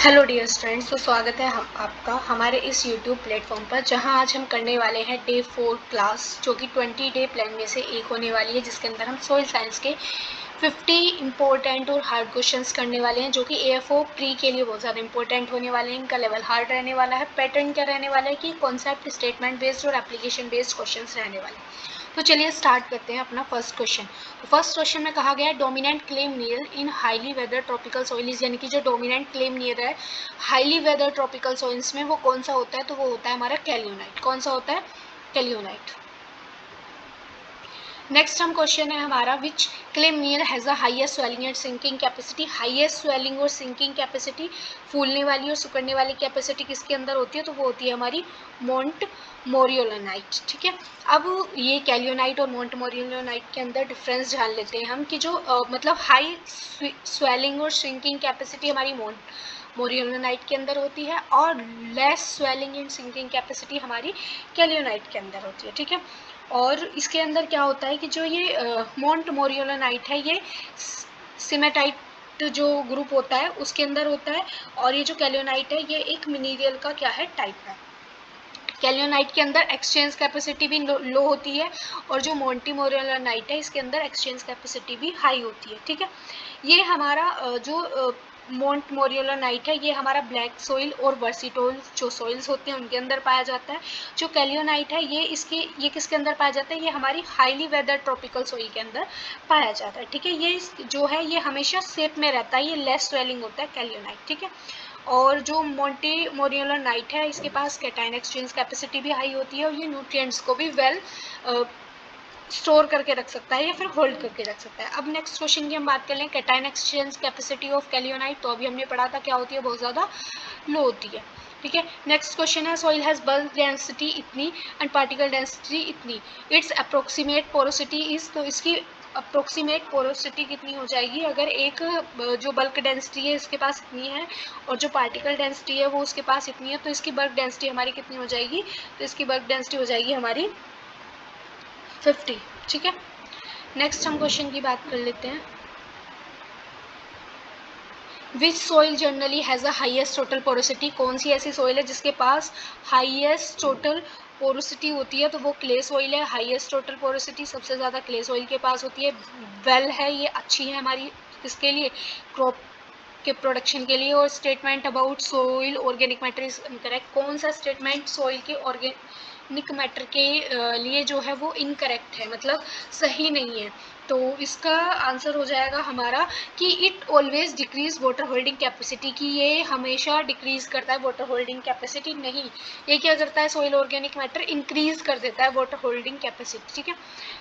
Hello dear students, तो स्वागत है आपका हमारे इस यूट्यूब प्लेटफॉर्म पर, जहां आज हम करने वाले हैं डे 4 क्लास, जो कि 20 डे प्लान में से एक होने वाली है, जिसके अंदर हम सोइल साइंस के 50 इंपॉर्टेंट और हार्ड क्वेश्चंस करने वाले हैं, जो कि एएफओ प्री के लिए बहुत ज़्यादा इंपॉर्टेंट होने वाले हैं। इनका लेवल हार्ड रहने वाला है। पैटर्न क्या रहने वाला है कि कॉन्सेप्ट, स्टेटमेंट बेस्ड और एप्लीकेशन बेस्ड क्वेश्चंस रहने वाले हैं। तो चलिए स्टार्ट करते हैं अपना फर्स्ट क्वेश्चन। फर्स्ट क्वेश्चन में कहा गया है dominant claim near in highly weather tropical soils, यानी कि जो डोमिनेंट क्लेम नियर है हाईली वेदर ट्रॉपिकल सॉइल्स में, वो कौन सा होता है? तो वो होता है हमारा कैल्यूनाइट। कौन सा होता है? कैल्यूनाइट। नेक्स्ट हम क्वेश्चन है हमारा, which clay mineral has a highest swelling and sinking capacity. Highest swelling और सिंकिंग कैपेसिटी, फूलने वाली और सिकुड़ने वाली कैपेसिटी किसके अंदर होती है? तो वो होती है हमारी मोंट मोरियोलानाइट। ठीक है, अब ये कैल्यूनाइट और मोंट मोरियोलानाइट के अंदर डिफरेंस जान लेते हैं हम कि जो मतलब हाई स्वेलिंग और सिंकिंग कैपेसिटी हमारी मोरियोलानाइट के अंदर होती है, और less swelling and sinking capacity हमारी कैल्यूनाइट के अंदर होती है। ठीक है, और इसके अंदर क्या होता है कि जो ये मोंट मोरियोलानाइट है, ये सिमेटाइट जो ग्रुप होता है उसके अंदर होता है, और ये जो कैल्यूनाइट है ये एक मिनीरियल का क्या है? टाइप है। कैल्यूनाइट के अंदर एक्सचेंज कैपेसिटी भी लो होती है, और जो मोंटी मोरियोलानाइट है इसके अंदर एक्सचेंज कैपेसिटी भी हाई होती है। ठीक है, ये हमारा जो मोंट मोरियोलानाइट है ये हमारा ब्लैक सॉइल और वर्सिटोल जो सॉइल्स होते हैं उनके अंदर पाया जाता है। जो कैल्यूनाइट है ये किसके अंदर पाया जाता है? ये हमारी हाईली वेदर ट्रॉपिकल सॉइल के अंदर पाया जाता है। ठीक है, ये जो है ये हमेशा शेप में रहता है, ये लेस स्वेलिंग होता है कैल्यूनाइट। ठीक है, और जो मोंटी मोरियोलानाइट है इसके पास कैटायन एक्सचेंज कैपेसिटी भी हाई होती है, और ये न्यूट्रिएंट्स को भी वेल स्टोर करके रख सकता है या फिर होल्ड करके रख सकता है। अब नेक्स्ट क्वेश्चन की हम बात कर लें, कैटायन एक्सचेंज कैपेसिटी ऑफ कैल्यूनाइट, तो अभी हमने पढ़ा था क्या होती है? बहुत ज़्यादा लो होती है। ठीक है, नेक्स्ट क्वेश्चन है, सॉइल हैज़ बल्क डेंसिटी इतनी एंड पार्टिकल डेंसिटी इतनी, इट्स अप्रोक्सीमेट पोरोसिटी इज, तो इसकी अप्रोक्सीमेट पोरोसिटी कितनी हो जाएगी? अगर एक जो बल्क डेंसिटी है इसके पास इतनी है, और जो पार्टिकल डेंसिटी है वो उसके पास इतनी है, तो इसकी बल्क डेंसिटी हमारी कितनी हो जाएगी? तो इसकी बल्क डेंसिटी हो जाएगी हमारी 50। ठीक है, नेक्स्ट हम क्वेश्चन की बात कर लेते हैं, which soil generally has a highest total porosity. कौन सी ऐसी सोइल है जिसके पास हाईएस्ट टोटल पोरोसिटी होती है? तो वो क्ले सोइल है। हाईएस्ट टोटल पोरोसिटी सबसे ज़्यादा क्ले सोइल के पास होती है। वेल है, ये अच्छी है हमारी किसके लिए? क्रॉप के प्रोडक्शन के लिए। और statement about soil organic matter is incorrect. कौन सा स्टेटमेंट सोइल के ऑर्गेनिक मैटर के लिए जो है वो इनकरेक्ट है, मतलब सही नहीं है? तो इसका आंसर हो जाएगा हमारा कि it always decrease water holding capacity, की ये हमेशा डिक्रीज करता है वाटर होल्डिंग कैपेसिटी। नहीं, ये क्या करता है? सोइल ऑर्गेनिक मैटर इंक्रीज कर देता है वाटर होल्डिंग कैपेसिटी। ठीक है,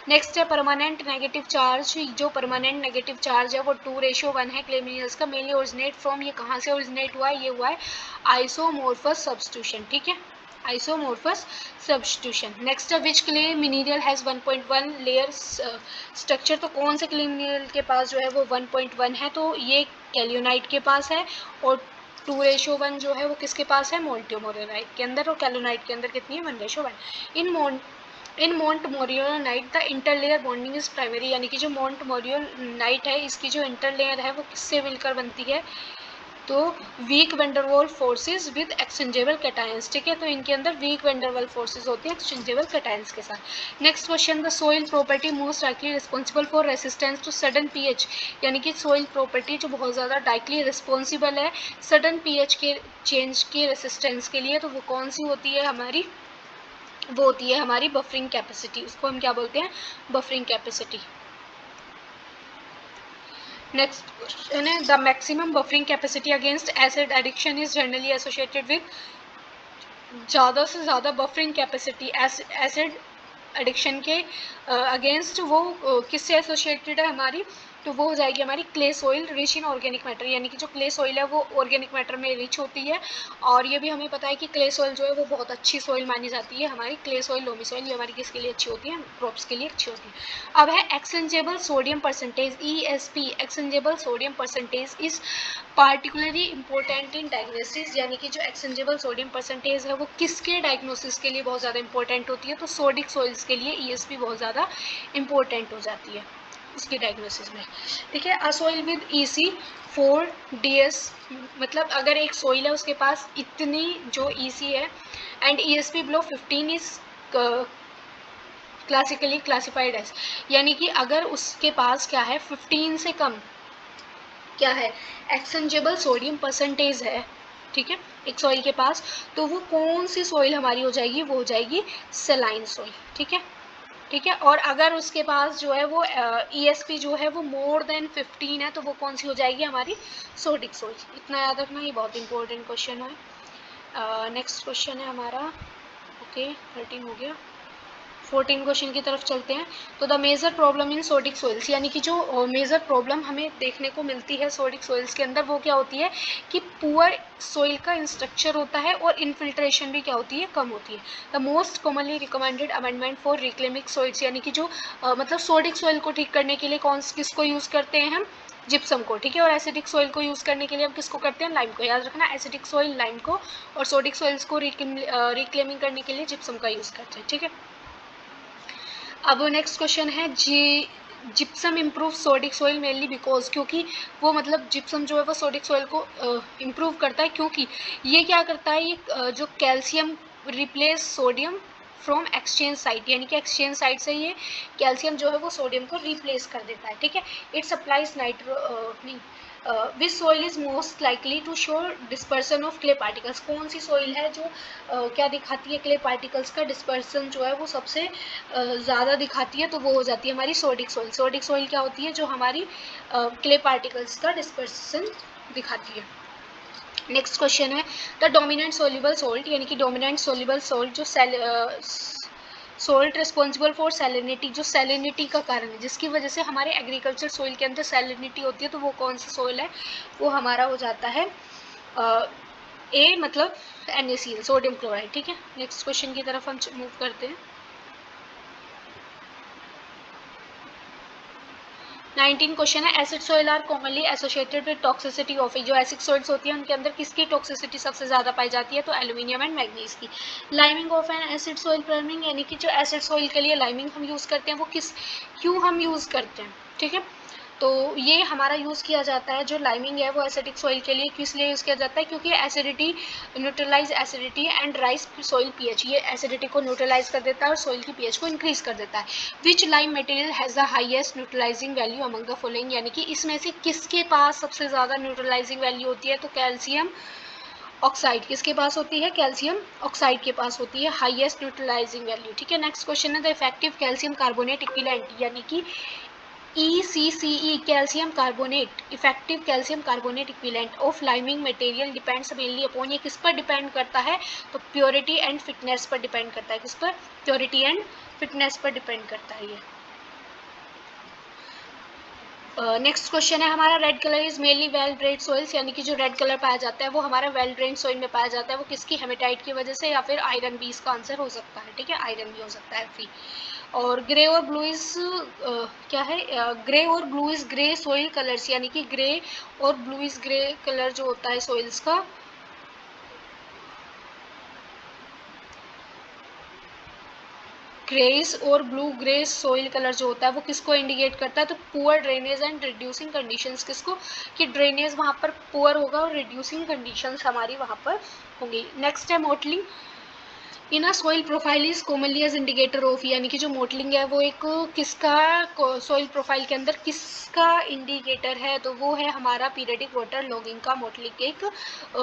नेक्स्ट है परमानेंट नेगेटिव चार्ज। जो परमानेंट नेगेटिव चार्ज है वो 2:1 है क्ले मिनरल्स का। मेनली ओरिजिनेट फ्रॉम, ये कहाँ से ओरिजिनेट हुआ है? ये हुआ है आइसोमोर्फस सब्स्टिट्यूशन। ठीक है, आइसोमोर्फस सब्स्टिट्यूशन। नेक्स्ट है which clay mineral has 1.1 layer structure. तो कौन से क्ले मिनरल के पास जो है वो 1.1 है? तो ये कैल्यूनाइट के पास है, और 2:1 जो है वो किसके पास है? मोंटी-मोरियोलानाइट के अंदर। और कैल्यूनाइट के अंदर कितनी है? 1:1। In montmorillonite the interlayer bonding is primary, यानी कि जो मोंट मोरियोलानाइट है इसकी जो इंटरलेयर है वो किससे मिलकर बनती है? तो weak van der Waals forces with exchangeable cations. ठीक है, तो इनके अंदर वीक वेंडरवॉल फोर्सेस होती है एक्सचेंजेबल कैटायंस के साथ। Next question, the soil property most directly responsible for resistance to sudden pH, यानी कि सोइल प्रॉपर्टी जो बहुत ज़्यादा डायरेक्टली रिस्पॉन्सिबल है सडन पीएच के चेंज के रेसिस्टेंस के लिए, तो वो कौन सी होती है हमारी? वो होती है हमारी बफरिंग कैपेसिटी। उसको हम क्या बोलते हैं? Buffering capacity. नेक्स्ट क्वेश्चन है, the maximum buffering capacity against acid addiction is generally associated with. ज़्यादा से ज़्यादा बफरिंग कैपेसिटी एसिड एडिक्शन के अगेंस्ट वो किससे एसोसिएटेड है हमारी? तो वो हो जाएगी हमारी clay soil rich in organic matter, यानी कि जो क्ले सॉइल है वो ऑर्गेनिक मैटर में रिच होती है। और ये भी हमें पता है कि क्ले सॉइल जो है वो बहुत अच्छी सॉइल मानी जाती है हमारी। क्ले सॉइल, लोमी सॉइल, ये हमारी किसके लिए अच्छी होती है? क्रॉप्स के लिए अच्छी होती है। अब है exchangeable sodium percentage, ESP। Exchangeable sodium percentage is particularly important in diagnosis, यानी कि जो एक्सचेंजेबल सोडियम परसेंटेज है वो किसके डायग्नोसिस के लिए बहुत ज़्यादा इंपॉर्टेंट होती है? तो सोडिक सॉइल्स के लिए ESP बहुत ज़्यादा इंपॉर्टेंट हो जाती है। उसकी डायग्नोसिस में, ठीक है। अ सोइल विद EC4DS, मतलब अगर एक सोइल है उसके पास इतनी जो EC है and ESP below 15 is classically classified as, यानी कि अगर उसके पास क्या है 15 से कम क्या है एक्सचेंजेबल सोडियम परसेंटेज है, ठीक है, एक सॉइल के पास, तो वो कौन सी सॉइल हमारी हो जाएगी, वो हो जाएगी सेलाइन सॉइल, ठीक है, ठीक है। और अगर उसके पास जो है वो ESP जो है वो मोर देन 15 है, तो वो कौन सी हो जाएगी हमारी सोडिक सॉइल। इतना याद रखना, ये बहुत इंपॉर्टेंट क्वेश्चन है। नेक्स्ट क्वेश्चन है हमारा, ओके 13 हो गया, 14 क्वेश्चन की तरफ चलते हैं। तो the major problem in sodic soils, यानी कि जो मेजर प्रॉब्लम हमें देखने को मिलती है सोडिक सोइल्स के अंदर, वो क्या होती है कि पुअर सोइल का स्ट्रक्चर होता है और इनफिल्ट्रेशन भी क्या होती है, कम होती है। The most commonly recommended amendment for reclaiming soils, यानी कि जो मतलब सोडिक सोइल को ठीक करने के लिए किसको यूज़ करते हैं हम, जिप्सम को, ठीक है। और एसिडिक सॉइल को यूज़ करने के लिए हम किसको करते हैं, लाइम को। याद रखना, एसिडिक सॉइल लाइम को, और सोडिक सॉइल्स को रिक्लेमिंग करने के लिए जिप्सम का यूज़ करते हैं, ठीक है। अब नेक्स्ट क्वेश्चन है gypsum improve sodic soil mainly because, क्योंकि वो मतलब जिप्सम जो है वो सोडिक सोइल को इम्प्रूव करता है, क्योंकि ये क्या करता है, ये जो calcium replace sodium from exchange site, यानी कि एक्सचेंज साइट से ये कैल्शियम जो है वो सोडियम को रिप्लेस कर देता है, ठीक है। It supplies which soil is most likely to show dispersion of clay particles, कौन सी सोइल है जो क्या दिखाती है, क्ले पार्टिकल्स का डिस्पर्सन जो है वो सबसे ज़्यादा दिखाती है, तो वो हो जाती है हमारी सोडिक सोइल। सोडिक सोइल क्या होती है, जो हमारी क्ले पार्टिकल्स का डिस्पर्सन दिखाती है। नेक्स्ट क्वेश्चन है द डोमिनेंट सोल्यूबल सोल्ट, यानी कि डोमिनेंट सोल्यूबल सोल्ट जो सोल्ट रिस्पॉन्सिबल फॉर सैलिनिटी, जो सैलिनिटी का कारण है, जिसकी वजह से हमारे एग्रीकल्चर सोइल के अंदर सैलिनिटी होती है, तो वो कौन सा सोइल है, वो हमारा हो जाता है ए मतलब NaCl, सोडियम क्लोराइड, ठीक है। नेक्स्ट क्वेश्चन की तरफ हम मूव करते हैं। 19 क्वेश्चन है acid soil are commonly associated with toxicity of, जो एसिड सोइल्स होती है उनके अंदर किसकी टॉक्सिसिटी सबसे ज़्यादा पाई जाती है, तो एल्यूमिनियम एंड मैग्नीज की। Liming of N acid soil forming, यानी कि जो एसिड सोइल के लिए लाइमिंग हम यूज़ करते हैं वो क्यों हम यूज़ करते हैं, ठीक है। तो ये हमारा यूज़ किया जाता है, जो लाइमिंग है वो एसिडिक सॉइल के लिए किस लिए यूज़ किया जाता है, क्योंकि acidity neutralize acidity and rise soil pH, ये एसिडिटी को न्यूट्रलाइज कर देता है और सॉइल की pH को इंक्रीज कर देता है। Which lime material has the highest neutralising value among the following, यानी कि इसमें से किसके पास सबसे ज़्यादा न्यूट्रलाइजिंग वैल्यू होती है, तो कैल्शियम ऑक्साइड, किसके पास होती है, कैल्शियम ऑक्साइड के पास होती है हाईएस्ट न्यूट्रलाइजिंग वैल्यू, ठीक है। नेक्स्ट क्वेश्चन है the effective calcium carbonate equivalent, यानी कि ECCE calcium carbonate, effective calcium carbonate equivalent of liming material depends mainly upon, ये किस पर डिपेंड करता है, तो प्योरिटी एंड फिटनेस पर डिपेंड करता है, किस पर, प्योरिटी एंड फिटनेस पर डिपेंड करता है ये। नेक्स्ट क्वेश्चन है हमारा red colour is mainly well drained soils, यानी कि जो रेड कलर पाया जाता है वो हमारा वेल ड्रेन्ड सोइल में पाया जाता है, वो किसकी, हेमेटाइट की वजह से, या फिर आयरन भी इसका आंसर हो सकता है, ठीक है, आयरन भी हो सकता है फी। और ग्रे और ब्लू इज क्या है, ग्रे और blue is grey soil colours, यानी कि ग्रे और ब्लू इज ग्रे कलर जो होता है सोइल्स का, ग्रेस और ब्लू ग्रे सोइल कलर जो होता है वो किसको इंडिकेट करता है, तो poor drainage and reducing conditions, किसको, कि ड्रेनेज वहाँ पर पुअर होगा और रिड्यूसिंग कंडीशंस हमारी वहाँ पर होंगी। नेक्स्ट है mottling in a soil profile is commonly as indicator of, यानी कि जो मोटलिंग है वो एक किसका सोइल प्रोफाइल के अंदर किसका इंडिकेटर है, तो वो है हमारा पीरियडिक वाटर लॉगिंग का मोटलिंग एक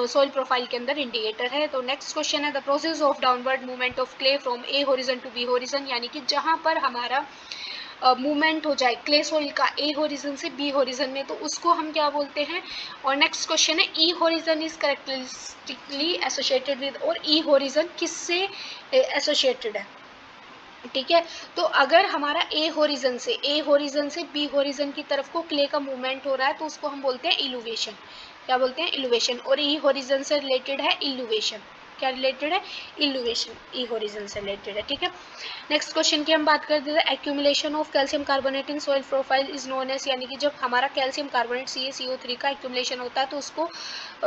सोइल प्रोफाइल के अंदर इंडिकेटर है। तो नेक्स्ट क्वेश्चन है the process of downward movement of clay from A horizon to B horizon, यानी कि जहाँ पर हमारा मूवमेंट हो जाए क्ले सोइल का ए होरिजन से बी होरिजन में, तो उसको हम क्या बोलते हैं। और नेक्स्ट क्वेश्चन है E horizon is characteristically associated with, और ई होरिजन किससे एसोसिएटेड है, ठीक है। तो अगर हमारा ए होरिजन से बी होरिजन की तरफ को क्ले का मूवमेंट हो रहा है, तो उसको हम बोलते हैं इलुवेशन, क्या बोलते हैं, इलुवेशन। और ई होरिजन से रिलेटेड है इलुवेशन, क्या रिलेटेड है, इलुवेशन, ई होरिजन से रिलेटेड है, ठीक है। नेक्स्ट क्वेश्चन की हम बात करते हैं accumulation of calcium carbonate in soil profile is known as, यानी कि जब हमारा कैल्शियम कार्बोनेट CaCO3 का एक्यूमुलेशन होता है तो उसको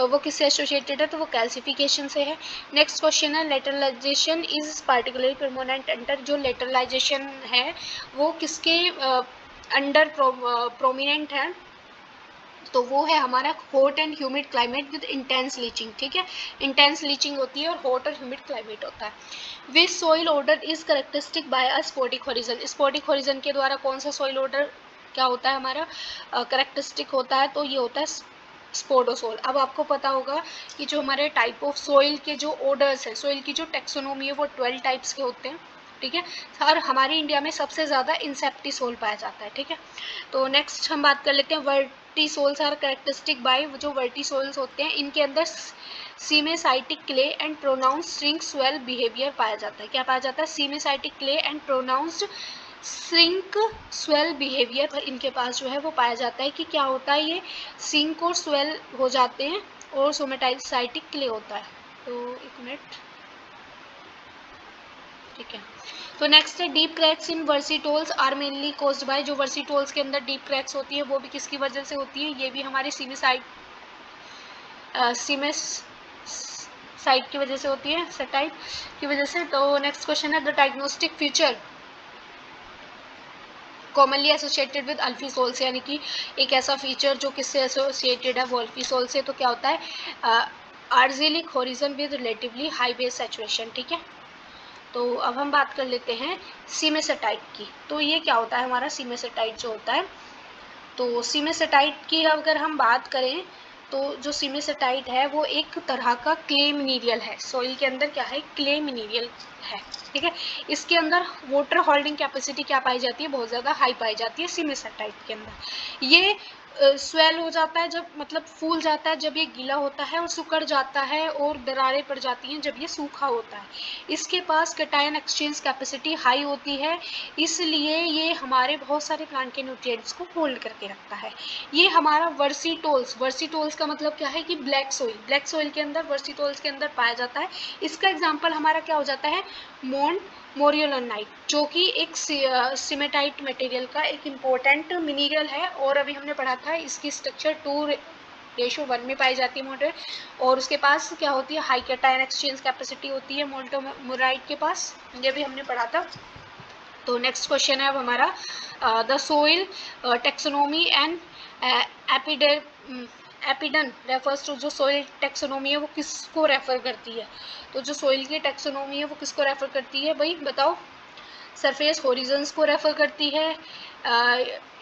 वो किससे एसोसिएटेड है, तो वो कैल्सिफिकेशन से है। नेक्स्ट क्वेश्चन है लेटरलाइजेशन इज पार्टिकुलरली परमानेंट एंटर, जो लेटरलाइजेशन है वो किसके अंडर प्रोमिनेंट है, तो वो है हमारा hot and humid climate with intense leaching, ठीक है, इंटेंस लीचिंग होती है और हॉट और ह्यूमिड क्लाइमेट होता है। Which soil order is characteristic by a spodic horizon, spodic horizon के द्वारा कौन सा सोइल ऑर्डर क्या होता है हमारा करेक्टरिस्टिक होता है, तो ये होता है स्पोडोसोल। अब आपको पता होगा कि जो हमारे टाइप ऑफ सोइल के जो ऑर्डर्स है, सोइल की जो टेक्सोनोमी है वो 12 टाइप्स के होते हैं, ठीक है, और हमारे इंडिया में सबसे ज़्यादा इंसेप्टिसोल पाया जाता है, ठीक है। तो नेक्स्ट हम बात कर लेते हैं वर्टिसोल्स आर कैरेक्टरिस्टिक बाय, जो वर्टिसोल्स होते हैं इनके अंदर smectitic clay and pronounce shrink swell behaviour पाया जाता है। क्या पाया जाता है? Smectitic clay and pronounced shrink swell behaviour इनके पास जो है वो पाया जाता है कि क्या होता है, ये सिंक और स्वेल हो जाते हैं और सोमेटाइसाइटिक क्ले होता है। तो एक मिनट, ठीक है। तो नेक्स्ट है deep cracks in vertisols are mainly caused by, जो वर्सिटोल्स के अंदर डीप क्रैक्स होती है वो भी किसकी वजह से होती है, ये भी हमारे सीमेसाइट साइट की वजह से होती है, सेटाइट की वजह से। तो नेक्स्ट क्वेश्चन है the diagnostic feature commonly associated with alfisol से, यानी कि एक ऐसा फीचर जो किससे एसोसिएटेड है वो अल्फीसोल से, तो क्या होता है argillic horizon with relatively high base saturation, ठीक है। तो अब हम बात कर लेते हैं सीमेसेटाइट की। तो ये क्या होता है हमारा सीमेसेटाइट जो होता है, तो सीमेसेटाइट की अगर हम बात करें तो जो सीमेसेटाइट है वो एक तरह का क्ले मिनीरियल है, सॉइल के अंदर क्या है, क्ले मिनीरियल है, ठीक है। इसके अंदर वाटर होल्डिंग कैपेसिटी क्या पाई जाती है, बहुत ज़्यादा हाई पाई जाती है सीमेसेटाइट के अंदर। ये स्वेल हो जाता है जब, मतलब फूल जाता है जब ये गीला होता है और सिकुड़ जाता है और दरारें पड़ जाती हैं जब ये सूखा होता है। इसके पास कैटायन एक्सचेंज कैपेसिटी हाई होती है, इसलिए ये हमारे बहुत सारे प्लांट के न्यूट्रिएंट्स को होल्ड करके रखता है। ये हमारा वर्सिटोल्स, वर्सिटोल्स का मतलब क्या है कि ब्लैक सोइल, ब्लैक सोइल के अंदर वर्सिटोल्स के अंदर पाया जाता है। इसका एग्जाम्पल हमारा क्या हो जाता है, मोरियोलनाइट, जो कि एक सीमेटाइट मटेरियल का एक इम्पोर्टेंट मिनरल है, और अभी हमने पढ़ा था इसकी स्ट्रक्चर 2:1 में पाई जाती है मोटर, और उसके पास क्या होती है, हाई कैटायन एक्सचेंज कैपेसिटी होती है मोल्टोमोराइट के पास, ये भी हमने पढ़ा था। तो नेक्स्ट क्वेश्चन है अब हमारा the soil taxonomy and epipedon refers to, जो सोइल टेक्सोनोमी है वो किसको रेफर करती है, तो जो सोइल की टेक्सोनोमी है वो किसको रेफर करती है भाई बताओ, सरफेस होरिजन्स को रेफर करती है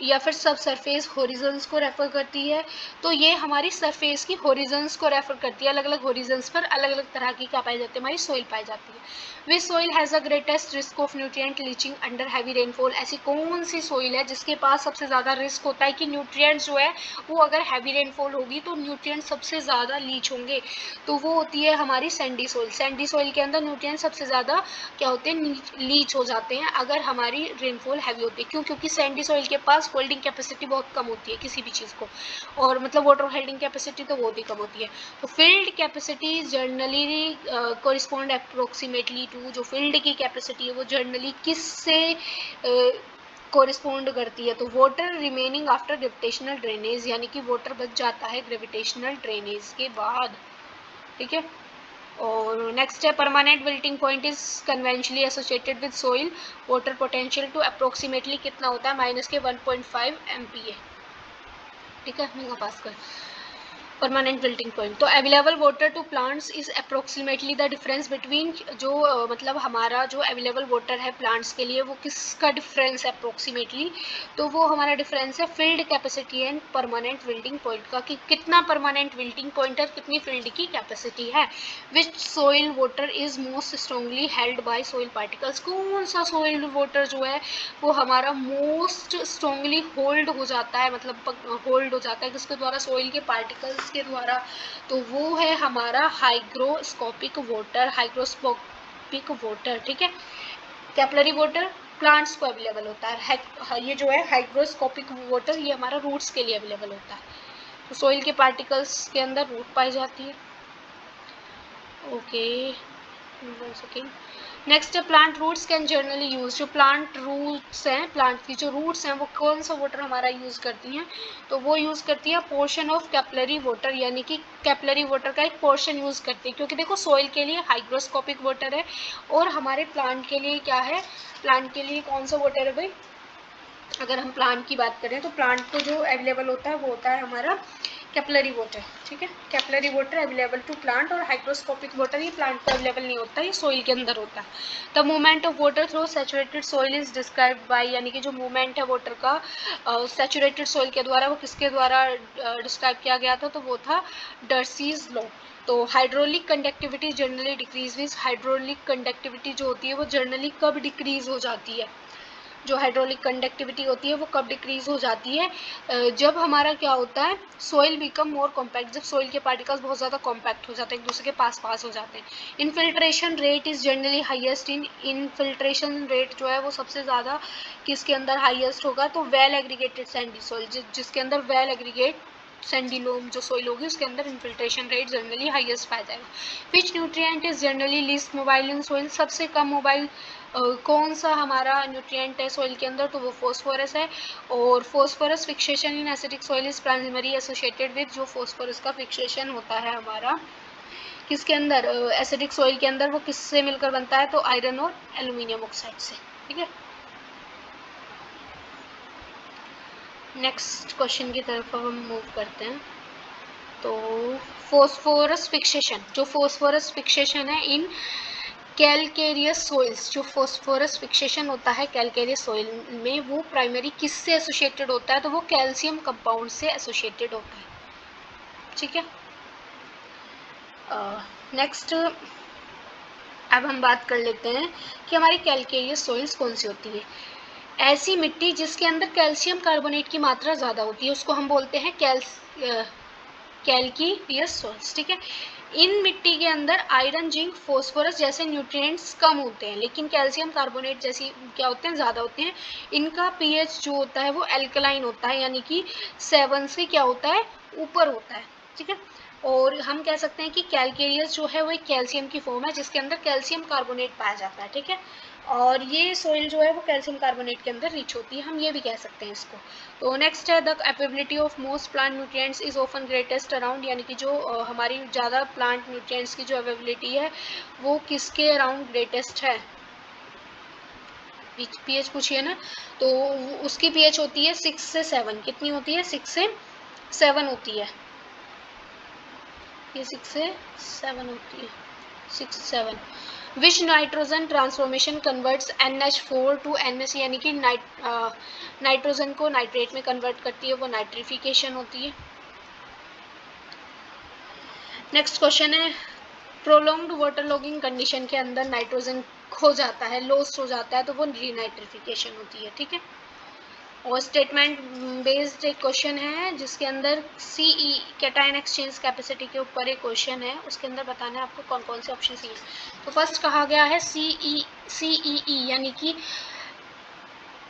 या फिर सब सरफेस होरिजन्स को रेफर करती है, तो ये हमारी सरफेस की होरिजन्स को रेफर करती है। अलग अलग होरिजन्स पर अलग अलग तरह की क्या पाई जाती है, हमारी सोइल पाई जाती है। Which soil has a greatest risk of nutrient leaching under heavy rainfall, ऐसी कौन सी सोइल है जिसके पास सबसे ज़्यादा रिस्क होता है कि न्यूट्रिएंट्स जो है वो अगर हैवी रेनफॉल होगी तो न्यूट्रिएंट्स सबसे ज़्यादा लीच होंगे, तो वो होती है हमारी सैंडी सोइल। सैंडी सोइल के अंदर न्यूट्रिएंट्स सबसे ज़्यादा क्या होते हैं, लीच हो जाते हैं अगर हमारी रेनफॉल हैवी होती है। क्यों? क्योंकि सैंडी सॉइल के पास होल्डिंग कैपेसिटी बहुत कम होती है किसी भी चीज़ को, और मतलब वाटर होल्डिंग कैपेसिटी तो बहुत ही कम होती है। तो field capacity generally correspond approximately to, जो फील्ड की कैपेसिटी है वो जर्नली किससे कोरिस्पॉन्ड करती है, तो water remaining after gravitational drainage, यानी कि वाटर बच जाता है ग्रेविटेशनल ड्रेनेज के बाद, ठीक है। और नेक्स्ट है permanent wilting point is conventionally associated with soil water potential to approximately कितना होता है, -1.5 MPa, ठीक है, mega pascal permanent wilting point. तो available water to plants is approximately the difference between, जो मतलब हमारा जो अवेलेबल वाटर है प्लांट्स के लिए वो किसका डिफरेंस है अप्रोक्सीमेटली, तो वो हमारा डिफरेंस है field capacity and permanent wilting point का, कि कितना परमानेंट विल्टिंग पॉइंट और कितनी फील्ड की कैपेसिटी है। Which soil water is most strongly held by soil particles, कौन सा सोइल वाटर जो है वो हमारा मोस्ट स्ट्रॉन्गली होल्ड हो जाता है, मतलब होल्ड हो जाता है किसके द्वारा, सोइल के पार्टिकल्स के द्वारा, तो वो है हमारा हाइग्रोस्कोपिक वाटर, हाइग्रोस्कोपिक वाटर, ठीक है। कैपिलरी वाटर प्लांट्स को अवेलेबल होता है, ये जो है हाइग्रोस्कोपिक वाटर ये हमारा रूट्स के लिए अवेलेबल होता है, तो सोइल के पार्टिकल्स के अंदर रूट पाई जाती है। Okay, 1 second. नेक्स्ट है plant roots can generally use, जो प्लांट रूट्स हैं, प्लांट की जो रूट्स हैं वो कौन सा वाटर हमारा यूज करती हैं, तो वो यूज करती है पोर्शन ऑफ कैपिलरी वाटर, यानी कि कैपिलरी वाटर का एक पोर्शन यूज करती है, क्योंकि देखो सोइल के लिए हाइग्रोस्कोपिक वाटर है और हमारे प्लांट के लिए क्या है, प्लांट के लिए कौन सा वाटर है भाई, अगर हम प्लांट की बात करें तो प्लांट को जो अवेलेबल होता है वो होता है हमारा कैपिलरी वाटर, ठीक है। Capillary water available to plant, और हाइड्रोस्कोपिक वाटर ये प्लांट को अवेलेबल नहीं होता, ये सोइल के अंदर होता है। The movement of water through saturated soil is described by, यानी कि जो मूवमेंट है वाटर का सैचुरेटेड सोइल के द्वारा, वो किसके द्वारा डिस्क्राइब किया गया था, तो वो था डर्सीज लॉ। तो hydraulic conductivity generally decreases with, hydraulic conductivity जो होती है वो जनरली कब डिक्रीज हो जाती है, जो हाइड्रोलिक कंडक्टिविटी होती है वो कब डिक्रीज हो जाती है, जब हमारा क्या होता है, सोइल बिकम मोर कॉम्पैक्ट, जब सोइल के पार्टिकल्स बहुत ज़्यादा कॉम्पैक्ट हो जाते हैं, एक दूसरे के पास हो जाते हैं। Infiltration rate is generally highest in, infiltration rate जो है वो सबसे ज़्यादा किसके अंदर हाईएस्ट होगा, तो वेल एग्रीगेटेड सैंडी सोइल, जिसके अंदर वेल एग्रीगेट सैंडी-लोम जो सोइल होगी उसके अंदर इनफिल्ट्रेशन रेट जनरली हाईएस्ट पाया जाएगा। विच nutrient is generally least mobile in soil, सबसे कम मोबाइल कौन सा हमारा न्यूट्रिएंट है सोइल के अंदर, तो वो फॉस्फोरस है। और phosphorus fixation in acidic soil is primary associated with, जो फॉस्फोरस का फिक्सेशन होता है हमारा किसके अंदर, एसिडिक सोइल के अंदर, वो किससे मिलकर बनता है, तो आयरन और एल्यूमिनियम ऑक्साइड से, ठीक है। नेक्स्ट क्वेश्चन की तरफ हम मूव करते हैं। तो फॉस्फोरस फिक्सेशन, जो फॉस्फोरस फिक्सेशन है इन कैलकेरियस सोइल्स, जो फॉस्फोरस फिक्सेशन होता है कैलकेरियस सोइल में, वो प्राइमरी किससे एसोसिएटेड होता है, तो वो कैल्शियम कंपाउंड से एसोसिएटेड होता है, ठीक है। नेक्स्ट अब हम बात कर लेते हैं कि हमारी कैलकेरियस सोइल्स कौन सी होती है। ऐसी मिट्टी जिसके अंदर कैल्शियम कार्बोनेट की मात्रा ज़्यादा होती है उसको हम बोलते हैं कैलकेरियस सोइल्स, ठीक है। इन मिट्टी के अंदर आयरन, जिंक, फॉस्फोरस जैसे न्यूट्रिएंट्स कम होते हैं, लेकिन कैल्शियम कार्बोनेट जैसी क्या होते हैं, ज़्यादा होते हैं। इनका पीएच जो होता है वो एल्कलाइन होता है, यानी कि 7 से क्या होता है, ऊपर होता है, ठीक है। और हम कह सकते हैं कि कैलकेरियस जो है वो एक कैल्शियम की फॉर्म है जिसके अंदर कैल्शियम कार्बोनेट पाया जाता है, ठीक है। और ये सोइल जो है वो कैल्शियम कार्बोनेट के अंदर रिच होती है, हम ये भी कह सकते हैं इसको। तो नेक्स्ट है the capability of most plant nutrients is often greatest around, यानी कि जो हमारी ज़्यादा प्लांट न्यूट्रिएंट्स की जो अवेबिलिटी है वो किसके अराउंड ग्रेटेस्ट है, पीएच पूछिए ना, तो उसकी पीएच होती है 6 से 7, कितनी होती है, 6 से 7 होती है, ये 6 से 7 होती है, 6 7। Which nitrogen transformation converts NH4 to NH, यानी कि नाइट्रोजन को नाइट्रेट में कन्वर्ट करती है, वो नाइट्रिफिकेशन होती है। नेक्स्ट क्वेश्चन है प्रोलॉन्ग्ड वाटर लॉगिंग कंडीशन के अंदर नाइट्रोजन खो जाता है, लॉस्ट हो जाता है, तो वो रीनाइट्रिफिकेशन होती है, ठीक है। और स्टेटमेंट बेस्ड एक क्वेश्चन है जिसके अंदर सीई कैटायन एक्सचेंज कैपेसिटी के ऊपर एक क्वेश्चन है, उसके अंदर बताना है आपको कौन कौन से ऑप्शन सी है। तो फर्स्ट कहा गया है सीईई यानी कि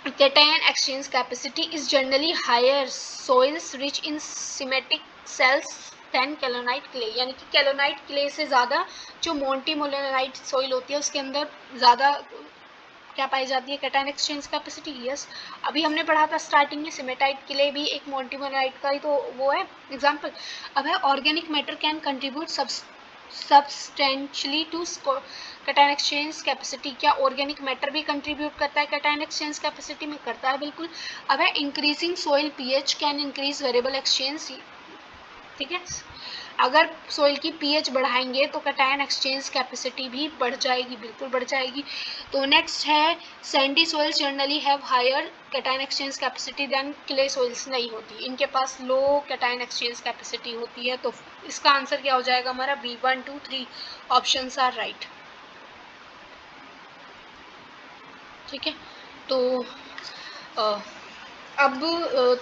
cation exchange capacity is generally higher soils rich in smectitic cells than kaolinite clay, यानी कि कैलोनाइट क्ले से ज़्यादा जो मोन्टीमोलोनाइट सोइल होती है उसके अंदर ज़्यादा क्या पाई जाती है, कैटायन एक्सचेंज कैपेसिटी। यस, अभी हमने पढ़ा था स्टार्टिंग में सिमेटाइट के लिए भी एक मोन्टीमोलाइट का ही तो वो है एग्जांपल। अब है organic matter can contribute substantially to cation exchange capacity, क्या ऑर्गेनिक मैटर भी कंट्रीब्यूट करता है कैटायन एक्सचेंज कैपेसिटी में, करता है बिल्कुल। अब है increasing soil pH can increase variable exchange, ठीक है। अगर सोइल की पीएच बढ़ाएंगे तो कैटायन एक्सचेंज कैपेसिटी भी बढ़ जाएगी, बिल्कुल बढ़ जाएगी। तो नेक्स्ट है sandy soils generally have higher cation exchange capacity than clay soils, नहीं होती, इनके पास लो कैटायन एक्सचेंज कैपेसिटी होती है। तो इसका आंसर क्या हो जाएगा हमारा, बी 1 2 3 ऑप्शंस आर राइट, ठीक है। तो अब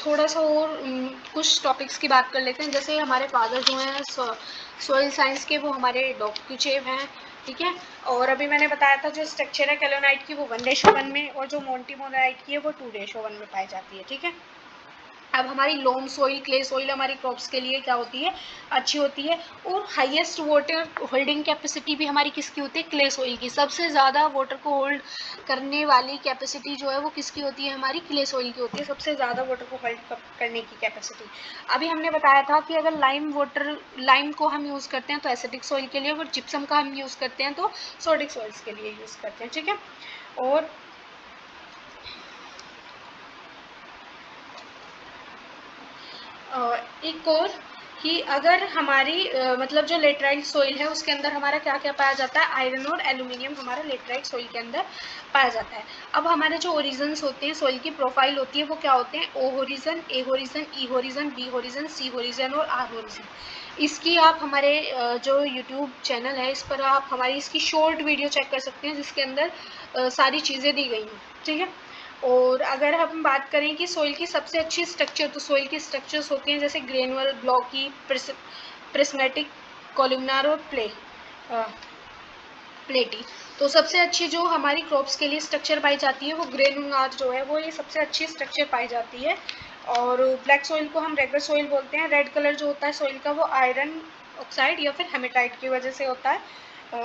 थोड़ा सा और कुछ टॉपिक्स की बात कर लेते हैं, जैसे हमारे फादर जो हैं सोइल साइंस के, वो हमारे डॉक्यूचेव हैं, ठीक है। और अभी मैंने बताया था जो स्ट्रक्चर है कैलोनाइट की वो 1:1 में, और जो मोन्टीमोलाइट की है वो 2:1 में पाई जाती है, ठीक है। अब हमारी लोम सोइल, क्ले सोइल हमारी क्रॉप्स के लिए क्या होती है, अच्छी होती है। और हाईएस्ट वाटर होल्डिंग कैपेसिटी भी हमारी किसकी होती है, क्ले सोइल की। सबसे ज़्यादा वाटर को होल्ड करने वाली कैपेसिटी जो है वो किसकी होती है, हमारी क्ले सोइल की होती है, सबसे ज़्यादा वाटर को होल्ड करने की कैपेसिटी। अभी हमने बताया था कि अगर लाइम को हम यूज़ करते हैं तो एसिडिक सोइल के लिए, और जिप्सम का हम यूज़ करते हैं तो सोडिक सोइल्स के लिए यूज़ करते हैं, ठीक है। और एक और कि अगर हमारी मतलब जो लेटराइट सोइल है उसके अंदर हमारा क्या क्या पाया जाता है, आयरन और एल्यूमिनियम हमारा लेटराइट सोइल के अंदर पाया जाता है। अब हमारे जो ओरिजन्स होते हैं, सोइल की प्रोफाइल होती है, वो क्या होते हैं, ओ होरिजन, ए होरिजन, ई होरिजन, बी होरिजन, सी होरिजन और आर होरिजन। इसकी आप हमारे जो यूट्यूब चैनल है इस पर आप हमारी इसकी शॉर्ट वीडियो चेक कर सकते हैं जिसके अंदर सारी चीज़ें दी गई हैं, ठीक है। और अगर हम बात करें कि सोइल की सबसे अच्छी स्ट्रक्चर, तो सोइल की स्ट्रक्चर्स होती हैं जैसे ग्रेनुअल, ब्लॉकी, प्रिस्मेटिक, कॉलमनार और प्लेटी। तो सबसे अच्छी जो हमारी क्रॉप्स के लिए स्ट्रक्चर पाई जाती है वो ग्रेनुलर जो है वो ये सबसे अच्छी स्ट्रक्चर पाई जाती है। और ब्लैक सोइल को हम रेगर सोइल बोलते हैं। रेड कलर जो होता है सोइल का वो आयरन ऑक्साइड या फिर हेमेटाइट की वजह से होता है।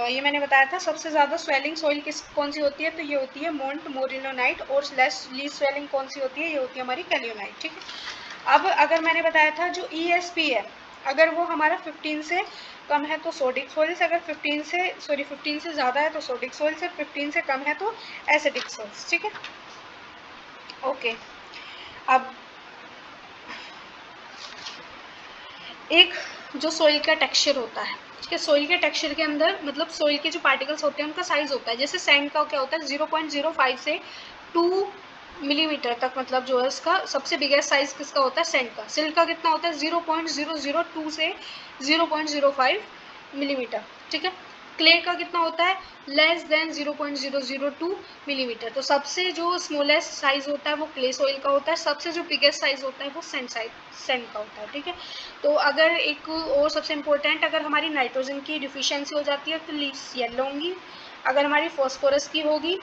ये मैंने बताया था। सबसे ज़्यादा स्वेलिंग सोइल कौन सी होती है, तो ये होती है मोंट मोरिलोनाइट। और लीस्ट स्वेलिंग कौन सी होती है, ये होती है हमारी कैलियोनाइट, ठीक है। अब अगर मैंने बताया था जो ESP है, अगर वो हमारा 15 से कम है तो सोडिक सोइल्स, अगर 15 से ज़्यादा है तो सोडिक सोइल्स, और 15 से कम है तो एसिडिक सोइल्स, ठीक है। ओके, अब एक जो सोइल का टेक्सचर होता है, ठीक है, सोइल के टेक्सचर के अंदर मतलब सोइल के जो पार्टिकल्स होते हैं उनका साइज होता है। जैसे सैंड का क्या होता है 0.05 से 2 मिलीमीटर तक, मतलब जो है उसका सबसे बिगेस्ट साइज किसका होता है, सैंड का। सिल्क का कितना होता है 0.002 से 0.05 मिलीमीटर, ठीक है। क्ले का कितना होता है लेस देन 0.002 मिलीमीटर। तो सबसे जो स्मॉलेस्ट साइज होता है वो क्ले सोइल का होता है, सबसे जो बिगेस्ट साइज होता है वो सैंड का होता है, ठीक है। तो अगर एक और सबसे इम्पोर्टेंट, अगर हमारी नाइट्रोजन की डिफिशियंसी हो जाती है तो लीव्स येलो होंगी। अगर हमारी फॉस्फोरस की होगी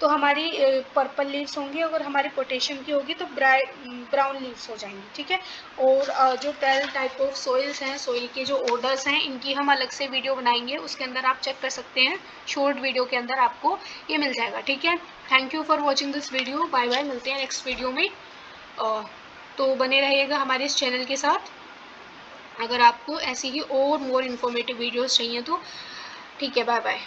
तो हमारी पर्पल लीव्स होंगी। अगर हमारी पोटेशियम की होगी तो ब्राउन लीव्स हो जाएंगी, ठीक है। और जो 12 टाइप ऑफ सॉइल्स हैं, सॉइल के जो ऑर्डर्स हैं, इनकी हम अलग से वीडियो बनाएंगे, उसके अंदर आप चेक कर सकते हैं। शॉर्ट वीडियो के अंदर आपको ये मिल जाएगा, ठीक है। Thank you for watching this video. Bye bye, मिलते हैं नेक्स्ट वीडियो में। तो बने रहिएगा हमारे इस चैनल के साथ। अगर आपको ऐसी ही और मोर इन्फॉर्मेटिव वीडियोस चाहिए तो ठीक है, बाय बाय।